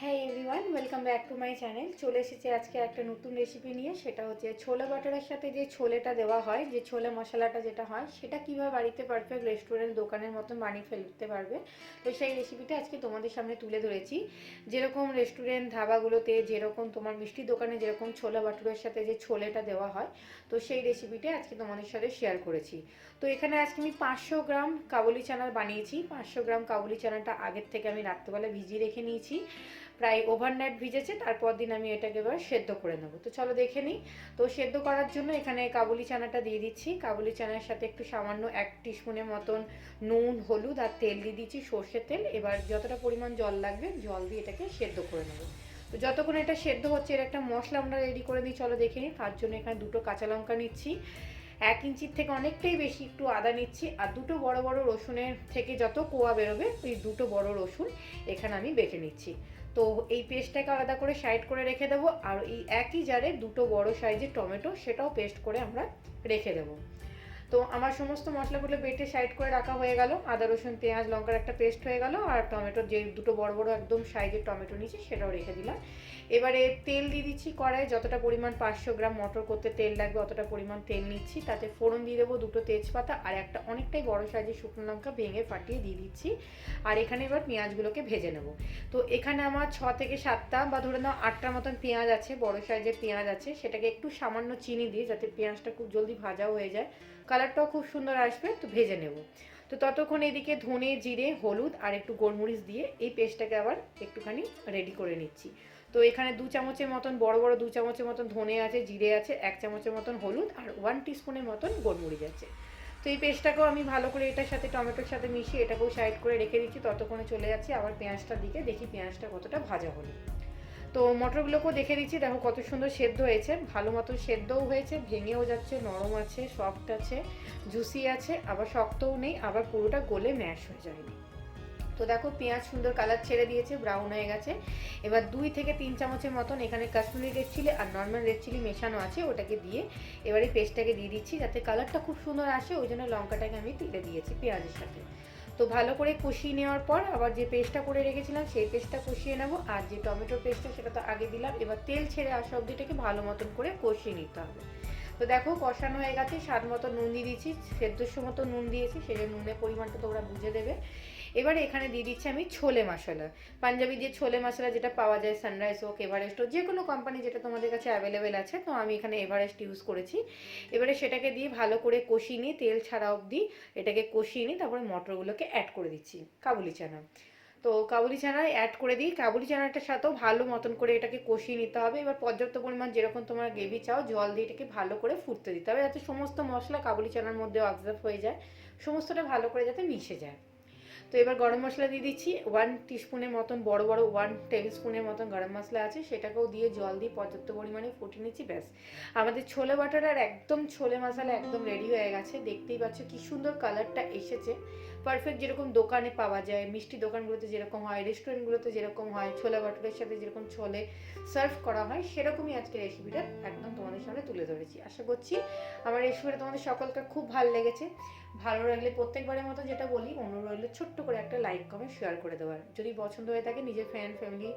হ্যাঁ everyone, welcome back to my channel. চলে এসেছি আজকে একটা নতুন রেসিপি নিয়ে। সেটা হচ্ছে ছোলে বাটারের সাথে যে ছোলেটা দেওয়া হয়, যে ছোলে মশলাটা যেটা হয়, সেটা কীভাবে বাড়িতে পারফেক্ট রেস্টুরেন্ট দোকানের মতন বানিয়ে ফেলতে পারবে। তো সেই রেসিপিটা আজকে তোমাদের সামনে তুলে ধরেছি। যেরকম রেস্টুরেন্ট ধাবাগুলোতে যেরকম তোমার মিষ্টি দোকানে যেরকম ছোলা বাটারের সাথে যে ছোলেটা দেওয়া হয়, তো সেই রেসিপিটা আজকে তোমাদের সাথে শেয়ার করেছি। তো এখানে আজকে আমি 500 গ্রাম কাবুলি চানার বানিয়েছি। 500 গ্রাম কাবুলি চানাটা আগের থেকে আমি রাত্রেবেলা ভিজিয়ে রেখে নিয়েছি, প্রায় ওভারনাইট ভিজেছে। তারপর দিন আমি এটাকে এবার সেদ্ধ করে নেব। তো চলো দেখে নিই। তো সেদ্ধ করার জন্য এখানে কাবুলি চানাটা দিয়ে দিচ্ছি। কাবুলি চানার সাথে একটু সামান্য 1 টিস্পুনের মতন নুন, হলুদ আর তেল দিয়ে দিচ্ছি, সর্ষের তেল। এবার যতটা পরিমাণ জল লাগবে জল দিয়ে এটাকে সেদ্ধ করে নেব। তো যতক্ষণ এটা সেদ্ধ হচ্ছে, এর একটা মশলা আমরা রেডি করে নিই, চলো দেখে নিই। তার জন্য এখানে 2টো কাঁচা লঙ্কা নিচ্ছি, 1 ইঞ্চির থেকে অনেকটাই বেশি একটু আদা নিচ্ছি, আর 2টো বড় বড় রসুনের থেকে যত কোয়া বেরোবে ওই 2টো বড় রসুন এখানে আমি বেটে নিচ্ছি। তো এই পেস্টটাকে আলাদা করে সাইড করে রেখে দেবো। আর এই একই জারে 2টো বড় সাইজের টমেটো, সেটাও পেস্ট করে আমরা রেখে দেবো। তো আমার সমস্ত মশলাগুলো বেটে সাইড করে রাখা হয়ে গেল। আদা রসুন পেঁয়াজ লঙ্কার একটা পেস্ট হয়ে গেল, আর টমেটোর যে 2টো বড় বড় একদম সাইজের টমেটো নিয়েছি সেটাও রেখে দিলাম। এবারে তেল দিয়ে দিচ্ছি কড়াই, যতটা পরিমাণ 500 গ্রাম মটর করতে তেল লাগবে অতটা পরিমাণ তেল নিচ্ছি। তাতে ফোড়ন দিয়ে দেবো 2টো তেজপাতা আর একটা অনেকটাই বড় সাইজের শুকনো লঙ্কা ভেঙে ফাটিয়ে দিয়ে দিচ্ছি। আর এখানে এবার পেঁয়াজগুলোকে ভেজে নেব। তো এখানে আমার 6 থেকে 7টা বা ধরে নাও 8টার মতন পেঁয়াজ আছে, বড় সাইজের পেঁয়াজ আছে। সেটাকে একটু সামান্য চিনি দিয়ে, যাতে পেঁয়াজটা খুব জলদি ভাজাও হয়ে যায়, কালারটাও খুব সুন্দর আসবে, তো ভেজে নেব। তো ততক্ষণ এদিকে ধনে জিরে হলুদ আর একটু গোলমরিচ দিয়ে এই পেস্টটাকে আবার একটুখানি রেডি করে নিচ্ছি। তো এখানে 2 চামচের মতন বড় বড় 2 চামচের মতন ধনে আছে, জিরে আছে, 1 চামচের মতন হলুদ আর 1 টিস্পুনের মতন গোলমরিচ আছে। তো এই পেস্টটাকেও আমি ভালো করে এটার সাথে টমেটোর সাথে মিশিয়ে এটাকেও সাইড করে রেখে দিচ্ছি। ততক্ষণে চলে যাচ্ছি আবার পেঁয়াজটার দিকে, দেখি পেঁয়াজটা কতটা ভাজা হলো। তো মটরগুলোকেও দেখে দিচ্ছি, দেখো কত সুন্দর সেদ্ধ হয়েছে, ভালো মতো সেদ্ধও হয়েছে, ভেঙেও যাচ্ছে, নরম আছে, সফট আছে, জুসি আছে, আবার শক্তও নেই, আবার পুরোটা গলে ম্যাশ হয়ে যায়নি। তো দেখো পেঁয়াজ সুন্দর কালার ছেড়ে দিয়েছে, ব্রাউন হয়ে গেছে। এবার 2 থেকে 3 চামচের মতন এখানে কাশ্মীরি রেড চিলি আর নর্মাল রেড চিলি মেশানো আছে, ওটাকে দিয়ে এবারে পেস্টটাকে দিয়ে দিচ্ছি, যাতে কালারটা খুব সুন্দর আসে। ওই জন্য লঙ্কাটাকে আমি তুলে দিয়েছি পেঁয়াজের সাথে। তো ভালো করে কষিয়ে নেওয়ার পর আবার যে পেস্টটা করে রেখেছিলাম সেই পেস্টটা কষিয়ে নেব। আর যে টমেটোর পেস্টটা সেটা তো আগে দিলাম। এবার তেল ছেড়ে আসা অবধিটাকে ভালো মতন করে কষিয়ে নিতে হবে। তো দেখো কষানো হয়ে গেছে, স্বাদ মতো নুন দিয়ে দিচ্ছি, সেদ্ধস্য মতো নুন দিয়েছি, সেই নুনের পরিমাণটা তোমরা বুঝে দেবে। এবারে এখানে দিয়ে দিচ্ছি আমি ছোলে মশলা, পাঞ্জাবি যে ছোলে মশলা যেটা পাওয়া যায়, সানরাইজ হোক এভারেস্ট হোক, যে কোনো কোম্পানি যেটা তোমাদের কাছে অ্যাভেলেবেল আছে, তো আমি এখানে এভারেস্ট ইউজ করেছি। এবারে সেটাকে দিয়ে ভালো করে কষিয়ে নিই, তেল ছাড়া অবধি এটাকে কষিয়ে নিই। তারপরে মটরগুলোকে অ্যাড করে দিচ্ছি, কাবুলি চানা। তো কাবুলি চানা অ্যাড করে দিই, কাবুলি চানাটার সাথেও ভালো মতন করে এটাকে কষিয়ে নিতে হবে। এবার পর্যাপ্ত পরিমাণ যেরকম তোমার গ্রেভি চাও জল দিয়ে এটাকে ভালো করে ফুটতে দিতে হবে, যাতে সমস্ত মশলা কাবুলি চানার মধ্যে অবজার্ভ হয়ে যায়, সমস্তটা ভালো করে যাতে মিশে যায়। তো এবার গরম মশলা দিয়ে দিচ্ছি 1 টিস্পুনের মতন, বড় বড় 1 টেবিল স্পুনের মতন গরম মশলা আছে, সেটাকেও দিয়ে জল দিয়ে পর্যাপ্ত পরিমাণে ফুটিয়ে নিচ্ছি। ব্যাস, আমাদের ছোলে বাটার আর একদম ছোলে মশলা একদম রেডি হয়ে গেছে। দেখতেই পাচ্ছ কি সুন্দর কালারটা এসেছে, পারফেক্ট যেরকম দোকানে পাওয়া যায়, মিষ্টি দোকানগুলোতে যেরকম হয়, রেস্টুরেন্টগুলোতে যেরকম হয়, ছোলা বাটারের সাথে যেরকম ছোলে সার্ভ করা হয়, সেরকমই আজকে রেসিপিটা একদম তোমাদের সামনে তুলে ধরেছি। আশা করছি আমার রেসিপিটা তোমাদের সকলকে খুব ভালো লেগেছে। ভালো লাগলে প্রত্যেকবারের মতো যেটা বলি, অনুরোধ রইল ছোট্ট করে একটা লাইক কমেন্ট শেয়ার করে দেওয়ার। যদি পছন্দ হয়ে থাকে নিজের ফ্রেন্ড ফ্যামিলি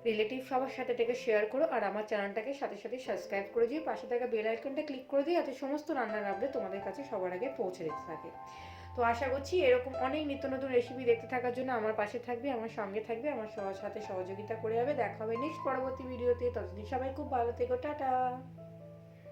রিলেটিভ সবার সাথে এটাকে শেয়ার করো। আর আমার চ্যানেলটাকে সাথে সাথে সাবস্ক্রাইব করে দিও, পাশে থাকা বেল আইকনটা ক্লিক করে দিও, যাতে সমস্ত রান্নার আপডেট তোমাদের কাছে সবার আগে পৌঁছে দিতে থাকে। তো আশা করছি এরকম অনেক নিত্য নতুন রেসিপি দেখতে থাকার জন্য আমার পাশে থাকবে, আমার সঙ্গে থাকবে, আমার সবার সাথে সহযোগিতা করে যাবে। দেখা হবে নেক্সট পরবর্তী ভিডিওতে। ততদিন সবাই খুব ভালো থেকো, টাটা।